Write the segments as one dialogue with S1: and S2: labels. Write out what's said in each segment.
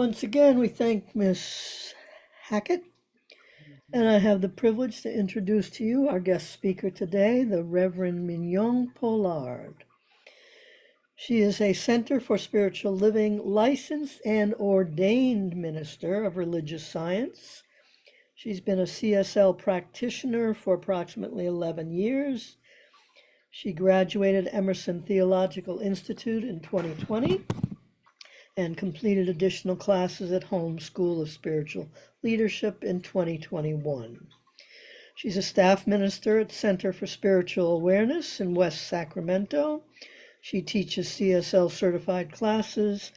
S1: Once again, we thank Miss Hackett, and I have the privilege to introduce to you our guest speaker today, the Reverend Mignonne Pollard. She is a Center for Spiritual Living licensed and ordained minister of religious science. She's been a CSL practitioner for approximately 11 years. She graduated Emerson Theological Institute in 2020 and completed additional classes at Home School of Spiritual Leadership in 2021. She's a staff minister at Center for Spiritual Awareness in West Sacramento. She teaches CSL certified classes.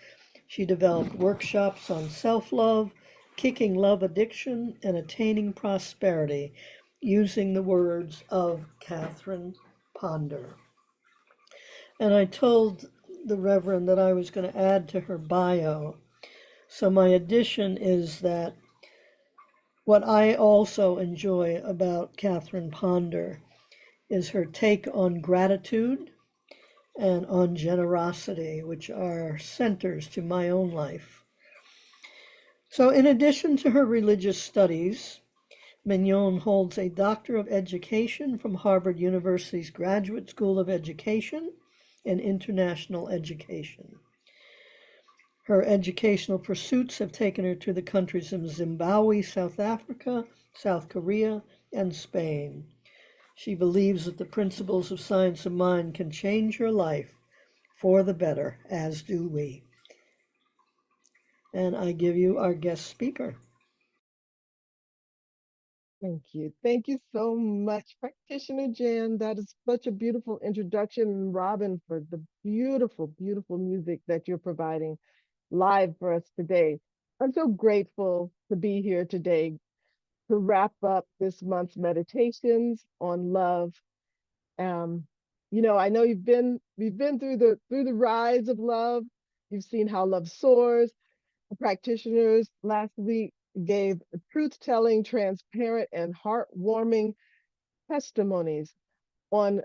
S1: She developed workshops on self-love, kicking love addiction, and attaining prosperity using the words of Catherine Ponder. And I told the Reverend that I was going to add to her bio. So my addition is that what I also enjoy about Catherine Ponder is her take on gratitude and on generosity, which are centers to my own life. So, in addition to her religious studies, Mignonne holds a Doctor of Education from Harvard University's Graduate School of Education and International Education. Her educational pursuits have taken her to the countries of Zimbabwe, South Africa, South Korea, and Spain. She believes that the principles of science of mind can change your life for the better, as do we. And I give you our guest speaker.
S2: Thank you. Thank you so much, Practitioner Jan. That is such a beautiful introduction, and Robin, for the beautiful, beautiful music that you're providing live for us today. I'm so grateful to be here today to wrap up this month's meditations on love. Um, I know we've been through the rise of love. You've seen how love soars. The practitioners last week gave truth-telling, transparent, and heartwarming testimonies on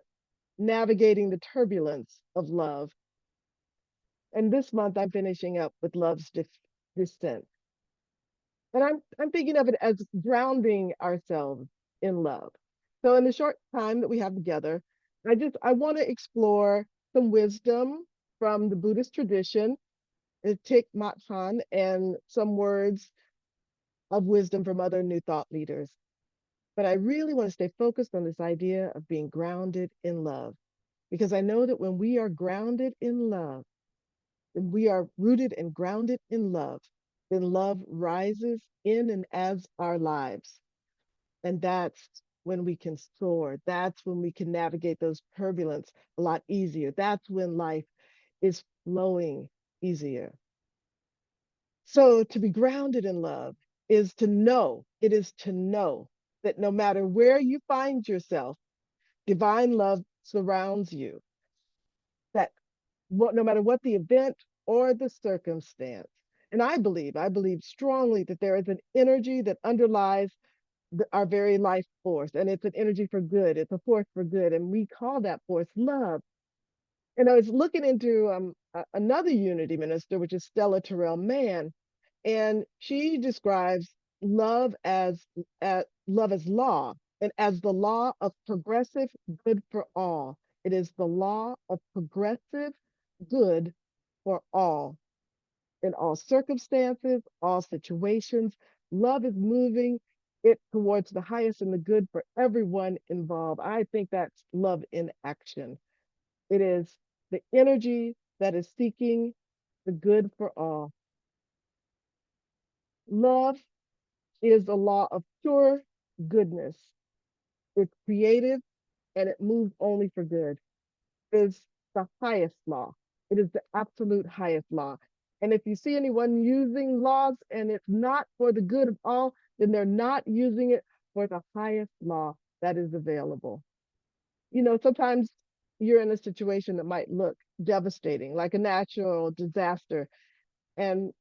S2: navigating the turbulence of love. And this month I'm finishing up with love's descent. And I'm thinking of it as grounding ourselves in love. So in the short time that we have together, I want to explore some wisdom from the Buddhist tradition, the Thich Nhat Hanh, and some words of wisdom from other New Thought leaders. But I really want to stay focused on this idea of being grounded in love, because I know that when we are grounded in love, when we are rooted and grounded in love, then love rises in and as our lives. And that's when we can soar. That's when we can navigate those turbulence a lot easier. That's when life is flowing easier. So to be grounded in love it is to know that no matter where you find yourself, divine love surrounds you. That no matter what the event or the circumstance. And I believe strongly that there is an energy that underlies our very life force, and it's an energy for good. It's a force for good, and we call that force love. And I was looking into another unity minister, which is Stella Terrell Mann, and she describes love as law, and as the law of progressive good for all. It is the law of progressive good for all in all circumstances, all situations. Love is moving it towards the highest and the good for everyone involved. I think that's love in action. It is the energy that is seeking the good for all. Love is a law of pure goodness. It's creative and it moves only for good. It's the highest law. It is the absolute highest law. And if you see anyone using laws and it's not for the good of all, then they're not using it for the highest law that is available. Sometimes you're in a situation that might look devastating, like a natural disaster, and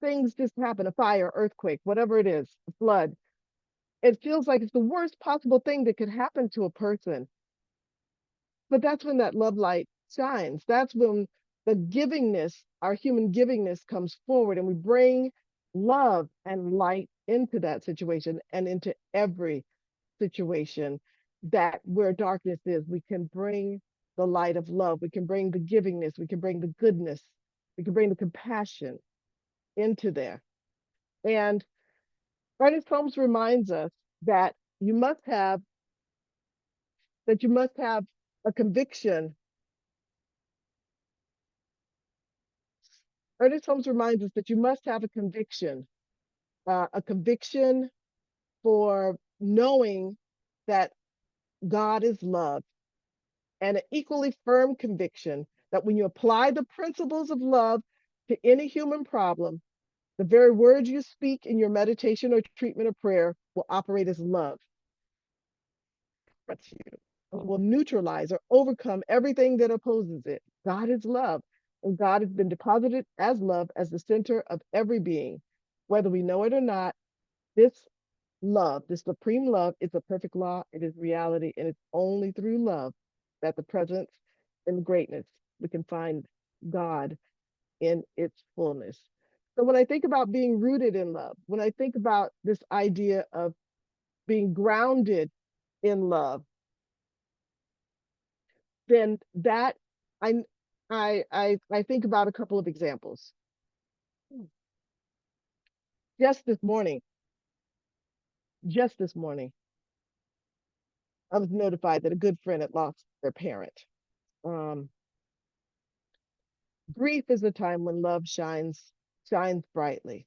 S2: things just happen, a fire, earthquake, whatever it is, a flood. It feels like it's the worst possible thing that could happen to a person. But that's when that love light shines. That's when the givingness, our human givingness comes forward, and we bring love and light into that situation and into every situation that where darkness is, we can bring the light of love. We can bring the givingness. We can bring the goodness. We can bring the compassion into there. And Ernest Holmes reminds us that you must have that you must have a conviction. Ernest Holmes reminds us that you must have a conviction for knowing that God is love, and an equally firm conviction that when you apply the principles of love to any human problem, the very words you speak in your meditation or treatment or prayer will operate as love. Will neutralize or overcome everything that opposes it. God is love, and God has been deposited as love as the center of every being. Whether we know it or not, this love, this supreme love, is a perfect law. It is reality, and it's only through love that the presence and greatness we can find God in its fullness. So when I think about being rooted in love, when I think about this idea of being grounded in love, then that I I think about a couple of examples. Just this morning, just this morning, I was notified that a good friend had lost their parent. Um, Grief is a time when love shines brightly.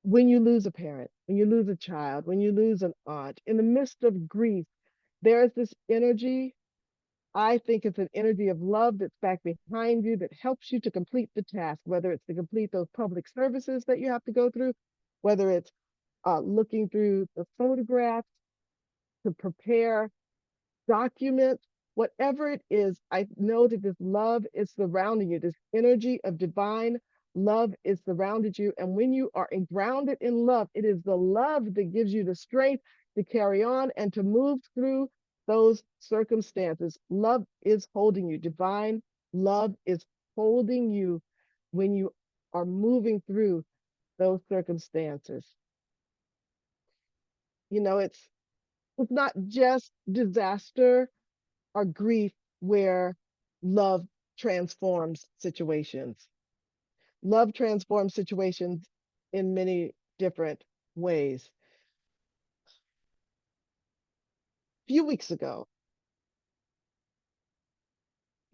S2: When you lose a parent, when you lose a child, when you lose an aunt, in the midst of grief, there's this energy. I think it's an energy of love that's back behind you that helps you to complete the task, whether it's to complete those public services that you have to go through, whether it's looking through the photographs to prepare documents, whatever it is. I know that this love is surrounding you, this energy of divine love is surrounded you. And when you are grounded in love, it is the love that gives you the strength to carry on and to move through those circumstances. Love is holding you. Divine love is holding you when you are moving through those circumstances. You know, it's not just disaster or grief where love transforms situations. Love transforms situations in many different ways. A few weeks ago,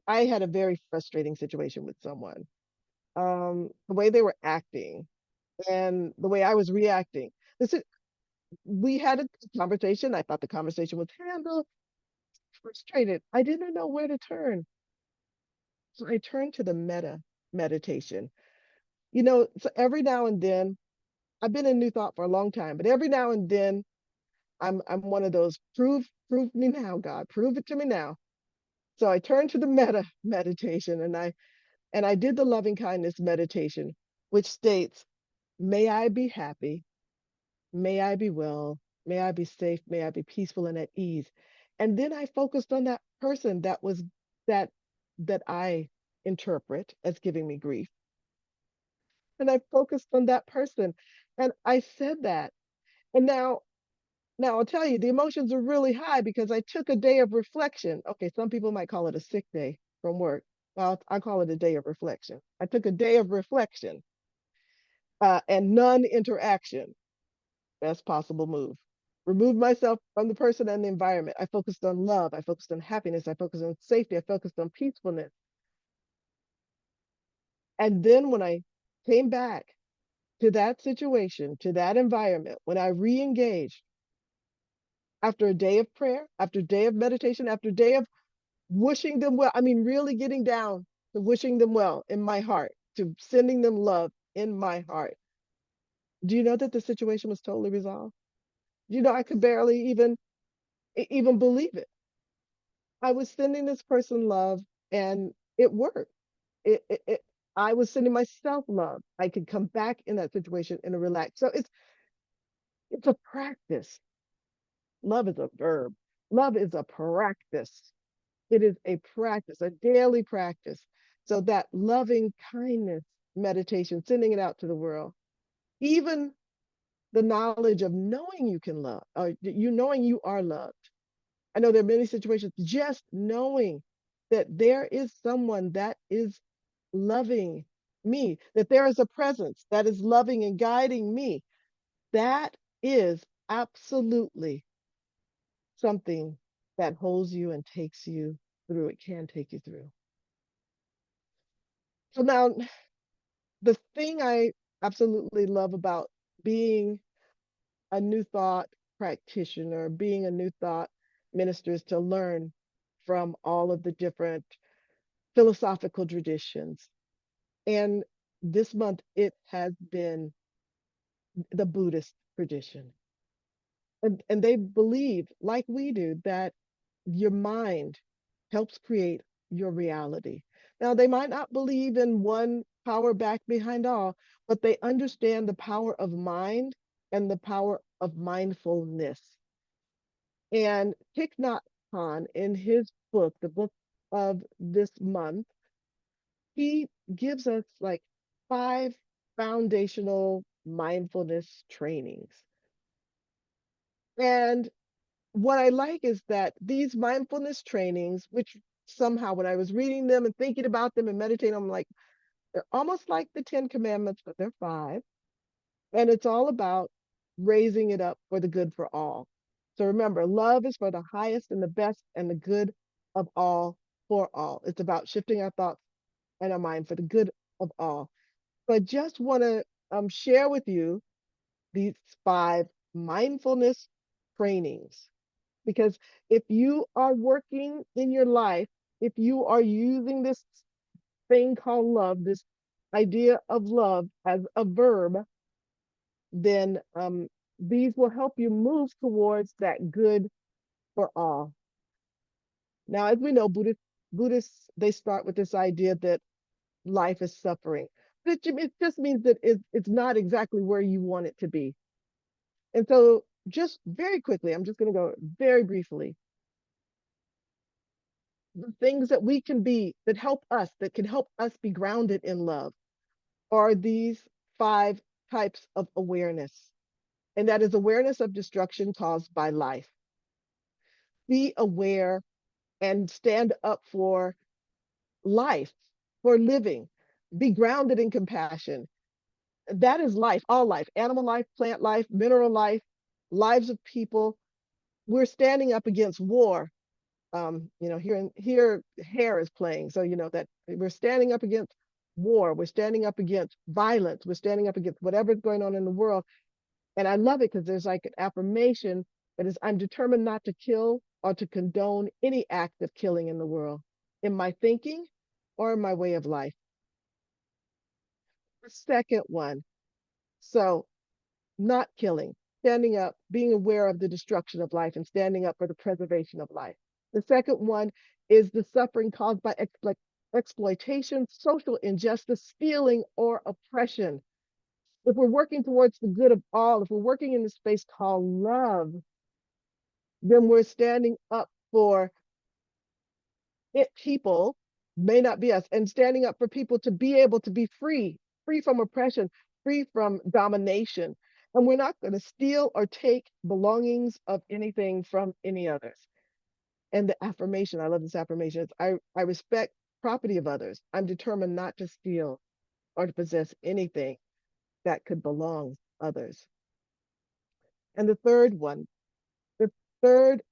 S2: I had a very frustrating situation with someone. The way they were acting and the way I was reacting. This is, we had a conversation. I thought the conversation was handled. Frustrated. I didn't know where to turn. So I turned to the meditation. You know, so every now and then, I've been in New Thought for a long time, but every now and then I'm one of those prove me now, God, prove it to me now. So I turned to the meditation, and I did the loving kindness meditation, which states, may I be happy, may I be well, may I be safe, may I be peaceful and at ease. And then I focused on that person that that I interpret as giving me grief. And I focused on that person. And I said that. And now I'll tell you, the emotions are really high because I took a day of reflection. Okay, some people might call it a sick day from work. Well, I call it a day of reflection. I took a day of reflection and non-interaction. Best possible move. Removed myself from the person and the environment. I focused on love. I focused on happiness. I focused on safety. I focused on peacefulness. And then when I came back to that situation, to that environment, when I re-engaged after a day of prayer, after a day of meditation, after a day of wishing them well, I mean, really getting down to wishing them well in my heart, to sending them love in my heart. Do you know that the situation was totally resolved? You know, I could barely even believe it. I was sending this person love and it worked. It I was sending myself love. I could come back in that situation and relax. So it's a practice. Love is a verb. Love is a practice. It is a practice, a daily practice. So that loving kindness meditation, sending it out to the world, even the knowledge of knowing you can love, or you knowing you are loved. I know there are many situations, just knowing that there is someone that is loving me, that there is a presence that is loving and guiding me. That is absolutely something that holds you and takes you through. It can take you through. So now, the thing I absolutely love about being a new thought practitioner, being a new thought minister, is to learn from all of the different philosophical traditions. And this month, it has been the Buddhist tradition. And they believe, like we do, that your mind helps create your reality. Now, they might not believe in one power back behind all, but they understand the power of mind and the power of mindfulness. And Thich Nhat Hanh, in his book, the book of this month, he gives us like 5 foundational mindfulness trainings. And what I like is that these mindfulness trainings, which somehow when I was reading them and thinking about them and meditating, I'm like, they're almost like the 10 Commandments, but they're 5. And it's all about raising it up for the good for all. So remember, love is for the highest and the best and the good of all for all. It's about shifting our thoughts and our mind for the good of all. So I just want to share with you these 5 mindfulness trainings. Because if you are working in your life, if you are using this thing called love, this idea of love as a verb, then these will help you move towards that good for all. Now, as we know, Buddhists, they start with this idea that life is suffering. But it just means that it's not exactly where you want it to be. And so, just very quickly, I'm just going to go very briefly. The things that we can be that help us, that can help us be grounded in love, are these 5 types of awareness. And that is awareness of destruction caused by life. Be aware and stand up for life, for living. Be grounded in compassion. That is life, all life, animal life, plant life, mineral life, lives of people. We're standing up against war. Here hair is playing, so you know that we're standing up against war. We're standing up against violence. We're standing up against whatever's going on in the world. And I love it because there's like an affirmation that is, I'm determined not to kill or to condone any act of killing in the world, in my thinking or in my way of life. The second one, so not killing, standing up, being aware of the destruction of life and standing up for the preservation of life. The second one is the suffering caused by exploitation, social injustice, stealing, or oppression. If we're working towards the good of all, if we're working in the space called love, then we're standing up for it, people, may not be us, and standing up for people to be able to be free, free from oppression, free from domination. And we're not going to steal or take belongings of anything from any others. And the affirmation, I love this affirmation, it's, I respect property of others. I'm determined not to steal or to possess anything that could belong to others. And the third one, the third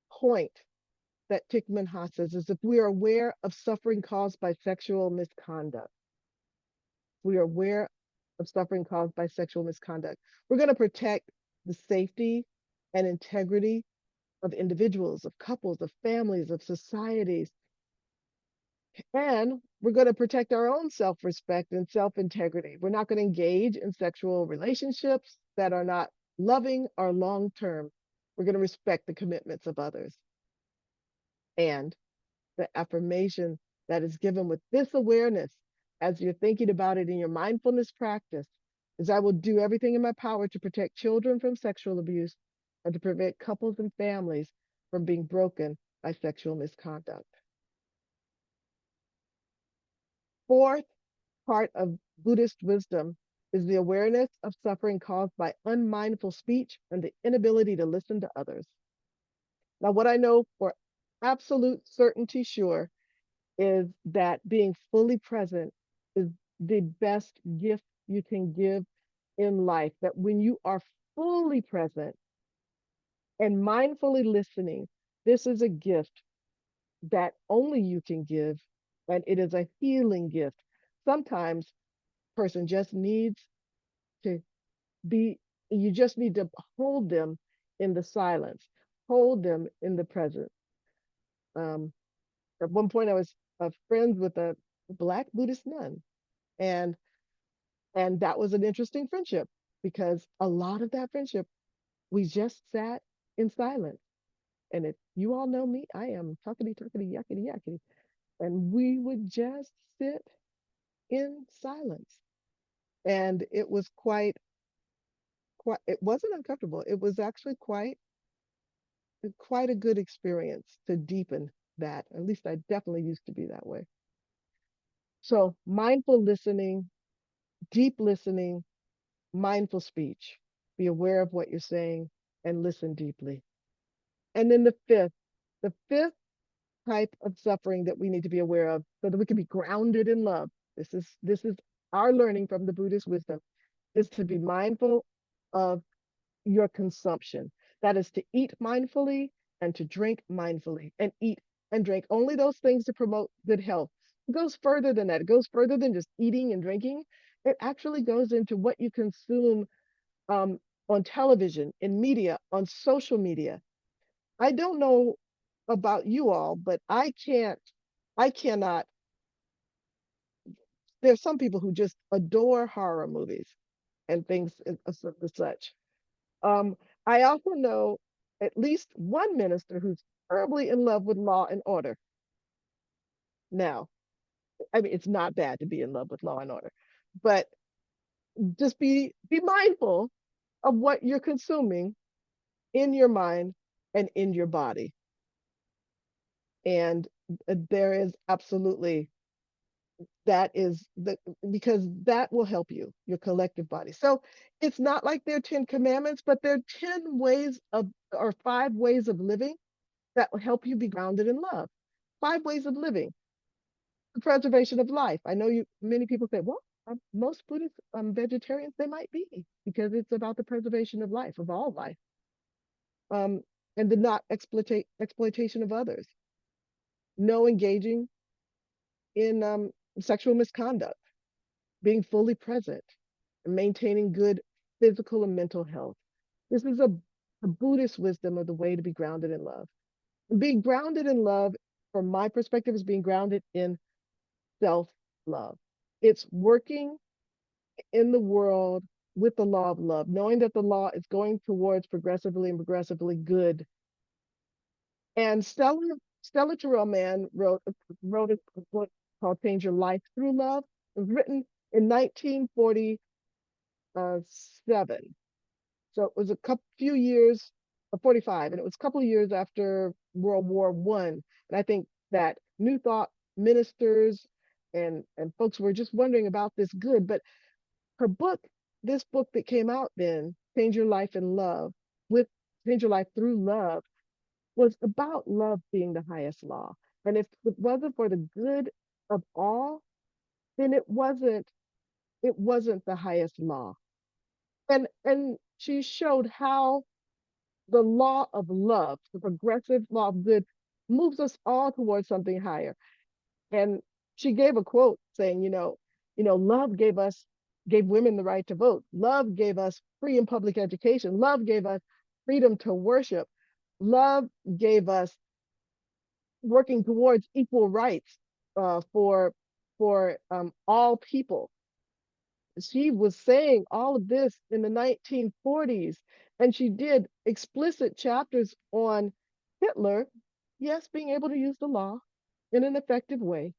S2: point that Thich Nhat Hanh says is if we are aware of suffering caused by sexual misconduct, we are aware of suffering caused by sexual misconduct, we're going to protect the safety and integrity of individuals, of couples, of families, of societies. And we're going to protect our own self respect and self integrity. We're not going to engage in sexual relationships that are not loving or long term. We're going to respect the commitments of others. And the affirmation that is given with this awareness as you're thinking about it in your mindfulness practice is I will do everything in my power to protect children from sexual abuse and to prevent couples and families from being broken by sexual misconduct. Fourth part of Buddhist wisdom is the awareness of suffering caused by unmindful speech and the inability to listen to others. Now, what I know for absolute certainty sure is that being fully present is the best gift you can give in life. That when you are fully present and mindfully listening, this is a gift that only you can give, and it is a healing gift. Sometimes a person just needs to be, you just need to hold them in the silence, hold them in the present. Um, at one point, I was friends with a Black Buddhist nun, and that was an interesting friendship because a lot of that friendship we just sat in silence. And if you all know me, I am talkity talkity yakety yakety, and we would just sit in silence, and it was quite. It wasn't uncomfortable. It was actually quite a good experience to deepen that. At least I definitely used to be that way. So mindful listening, deep listening, mindful speech. Be aware of what you're saying and listen deeply. And then the fifth type of suffering that we need to be aware of so that we can be grounded in love. This is our learning from the Buddhist wisdom is to be mindful of your consumption. That is to eat mindfully and to drink mindfully and eat and drink only those things to promote good health. It goes further than that. It goes further than just eating and drinking. It actually goes into what you consume um, on television, in media, on social media. I don't know about you all, but I cannot. There's some people who just adore horror movies and things of such. Um, I also know at least one minister who's terribly in love with law and order. Now, I mean, it's not bad to be in love with law and order, but just be mindful of what you're consuming in your mind and in your body. And there is absolutely that is the because that will help you, your collective body. So it's not like there are 10 commandments, but there are 10 ways of or 5 ways of living that will help you be grounded in love. 5 ways of living. The preservation of life. I know you many people say, well, most Buddhist vegetarians, they might be because it's about the preservation of life, of all life, um, and the not exploitation of others. No engaging in sexual misconduct, being fully present, and maintaining good physical and mental health. This is a Buddhist wisdom of the way to be grounded in love. Being grounded in love, from my perspective, is being grounded in self love. It's working in the world with the law of love, knowing that the law is going towards progressively and progressively good. And Stella Terrell Mann wrote a book called Change Your Life Through Love. It was written in 1947. So it was a few years, 45, and it was a couple of years after World War One. And I think that New Thought ministers and folks were just wondering about this good. But her book, this book that came out then, Change Your Life in Love, with Change Your Life Through Love, was about love being the highest law. And if it wasn't for the good of all, then it wasn't the highest law. And she showed how the law of love, the progressive law of good, moves us all towards something higher. And she gave a quote saying, love gave women the right to vote. Love gave us free and public education. Love gave us freedom to worship. Love gave us working towards equal rights for all people. She was saying all of this in the 1940s, and she did explicit chapters on Hitler, yes, being able to use the law in an effective way,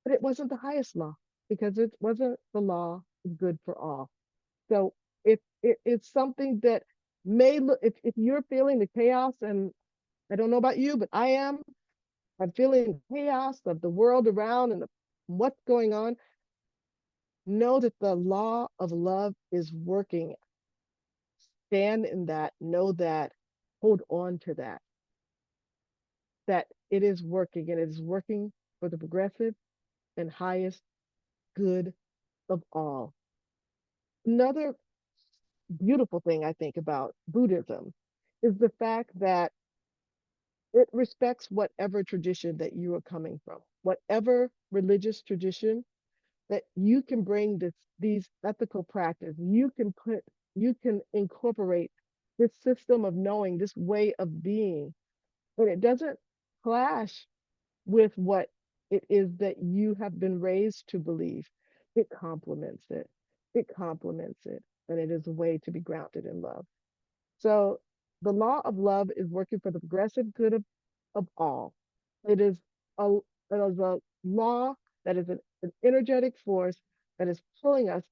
S2: but it wasn't the highest law because it wasn't the law good for all. So it's something that may look, if you're feeling the chaos, and I don't know about you, but I'm feeling chaos of the world around and what's going on. Know that the law of love is working. Stand in that. Know that. Hold on to that. That it is working and it is working for the progressive and highest good of all. Another beautiful thing I think about Buddhism is the fact that it respects whatever tradition that you are coming from, whatever religious tradition that you can bring these ethical practice. You can incorporate this system of knowing, this way of being, and it doesn't clash with what it is that you have been raised to believe. It complements it. It complements it, and it is a way to be grounded in love. So the law of love is working for the progressive good of all. It is a law that is an energetic force that is pulling us,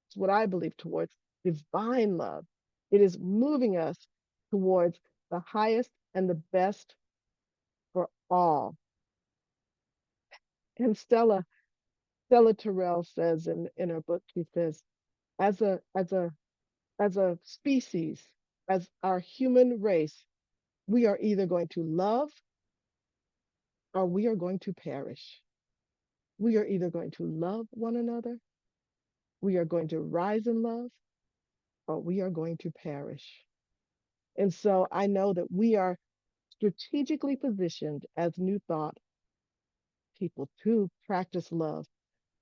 S2: it's what I believe, towards divine love. It is moving us towards the highest and the best for all. And Stella Terrell says in her book, she says, as a as a as a species, as our human race, we are either going to love or we are going to perish. We are either going to love one another, we are going to rise in love, or we are going to perish. And so I know that we are strategically positioned as New Thought people to practice love,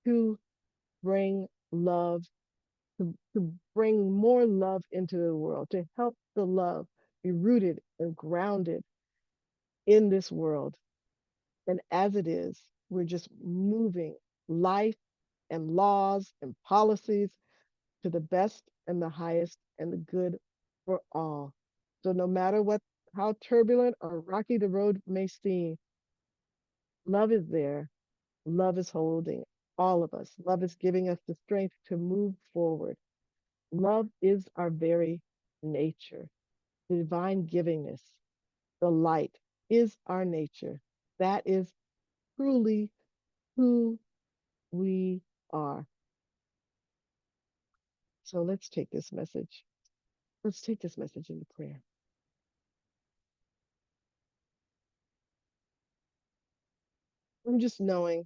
S2: to bring love, to bring more love into the world, to help the love be rooted and grounded in this world. And as it is, we're just moving life and laws and policies to the best and the highest and the good for all. So no matter what, how turbulent or rocky the road may seem, love is there. Love is holding all of us. Love is giving us the strength to move forward. Love is our very nature. The divine givingness, the light is our nature. That is truly who we are. So let's take this message. Let's take this message into prayer. I'm just knowing,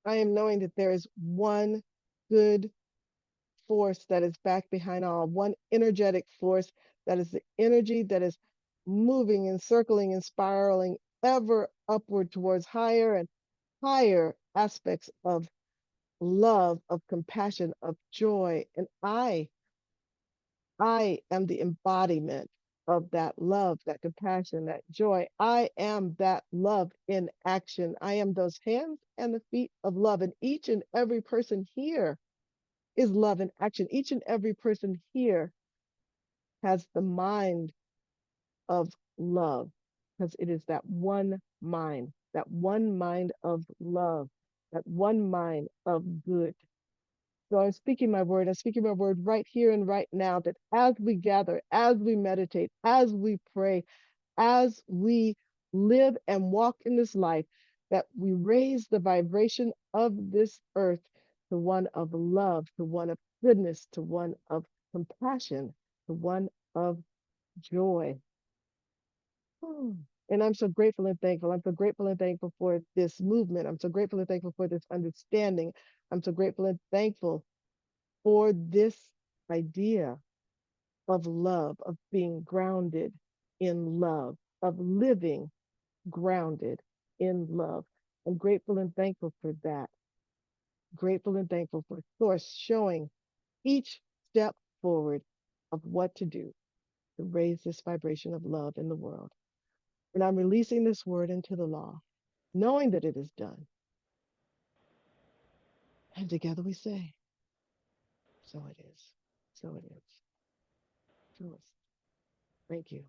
S2: I am knowing that there is one good force that is back behind all, one energetic force that is the energy that is moving and circling and spiraling ever upward towards higher and higher aspects of love, of compassion, of joy. And I am the embodiment of that love, that compassion, that joy. I am that love in action. I am those hands and the feet of love. And each and every person here is love in action. Each and every person here has the mind of love because it is that one mind of love, that one mind of good. So I'm speaking my word right here and right now that as we gather, as we meditate, as we pray, as we live and walk in this life, that we raise the vibration of this earth to one of love, to one of goodness, to one of compassion, to one of joy. And I'm so grateful and thankful. I'm so grateful and thankful for this movement. I'm so grateful and thankful for this understanding. I'm so grateful and thankful for this idea of love, of being grounded in love, of living grounded in love. I'm grateful and thankful for that. Grateful and thankful for Source showing each step forward of what to do to raise this vibration of love in the world. And I'm releasing this word into the law, knowing that it is done. And together we say, so it is. So it is. So it's. Thank you.